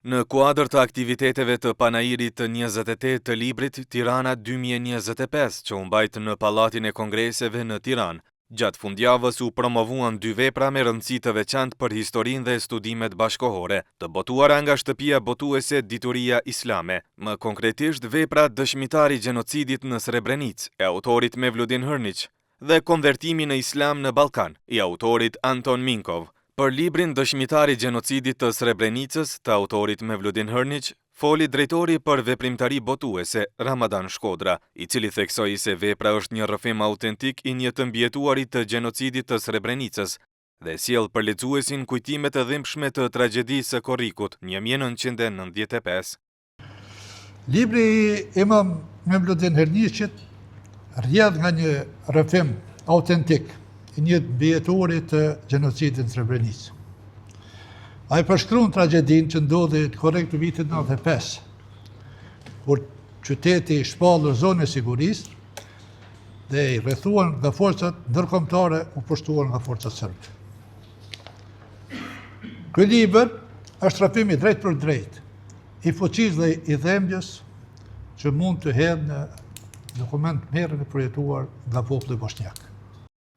Në kuadër të aktiviteteve të panairit të 28 të librit Tirana 2025, që u mbajt në Pallatin e Kongreseve në Tiranë, gjatë fundjavës u promovuan 2 vepra me rëndësi të veçantë për historinë dhe studimet bashkohore, të botuara nga shtëpia botuese Dituria Islame, më konkretisht vepra Dëshmitari i gjenocidit në Srebrenicë e autorit Mevludin Hërniq dhe Konvertimi në Islam në Ballkan i autorit Anton Minkov. Për librin Dëshmitari i gjenocidit të Srebrenicës të autorit Mevludin Hërniq, foli drejtori për veprimtari botuese Ramadan Shkodra, i cili theksoi se vepra është një rrëfim autentik i një të mbijetuarit të gjenocidit të Srebrenicës dhe sjell për lexuesin kujtimet e dhimbshme të tragjedisë së Korrikut 1995. Libri i Imam Mevludin Hërniqit rrjedh nga një rrëfim autentik i një mbijetuari të gjenocidit në Srebrenicë. Ai përshkruan tragedinë që ndodhi korrekt në vitin 95, kur qyteti i shpallur zonë e sigurisë dhe i rrethuar nga forcat ndërkombëtare u pushtuar nga forcat serbe. Ky libër është rrëfim i drejt për drejt i fuqisë dhe i dhembjes që mund të hedhë në dokument merrën e përjetuar nga populli bosnjak.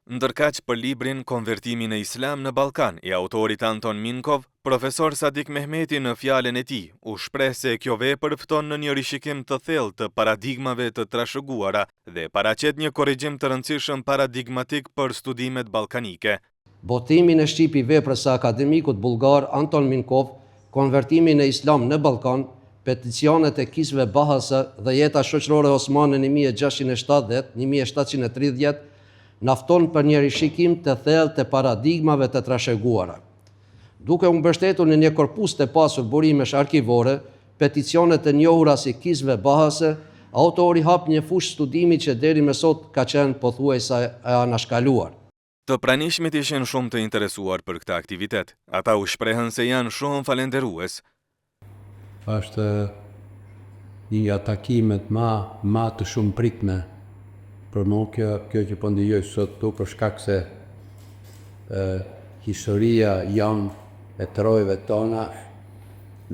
Ndërkaq për librin Konvertimi në Islam në Ballkan i autorit Anton Minkov, profesor Sadik Mehmeti në fjalën e tij u shpreh se kjo vepër fton në një rishikim të thellë të paradigmave të trashëguara dhe paraqet një korrigjim të rëndësishëm paradigmatik për studimet ballkanike. Botimin e shqipi veprës së akademikut bullgar Anton Minkov, Konvertimi në Islam në Ballkan, peticionet e kisve bahase dhe jeta shoqërore osmane 1670-1730 nafton për një rishikim të thellë të paradigmave të trashëguara. Duke u mbështetur në një korpus të pasur burimesh arkivore, peticionet e njohura si kisve bahase, autori hap një fushë studimi që deri më sot ka qenë pothuajse e anashkaluar. Të pranishmit ishin shumë të interesuar për këtë aktivitet. Ata u shprehën se janë shumë falenderues. Është një takimet ma të shumë pritme për mua kjo që po ndijoj sot tu, për shkak se historia janë e të rojve tona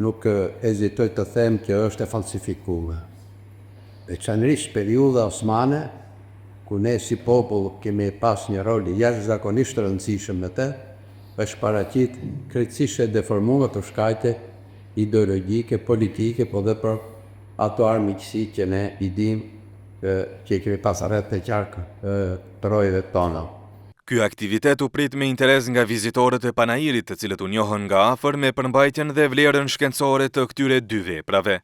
nuk ezitoj të them që është e falsifikuar. Veçanërisht periudha osmane, ku ne si popull kemi pas një rol jashtëzakonisht të rëndësishëm në të, është paraqit krejtësisht e deformuar të shkajte ideologjike, politike, po dhe për ato armiqësi që ne i dim që i kemi pas rreth të qarkë të rojeve tona. Ky aktivitet u prit me interes nga vizitorët e panairit, të cilët u njohën nga afër me përmbajtjen dhe vlerën shkencore të këtyre 2 veprave.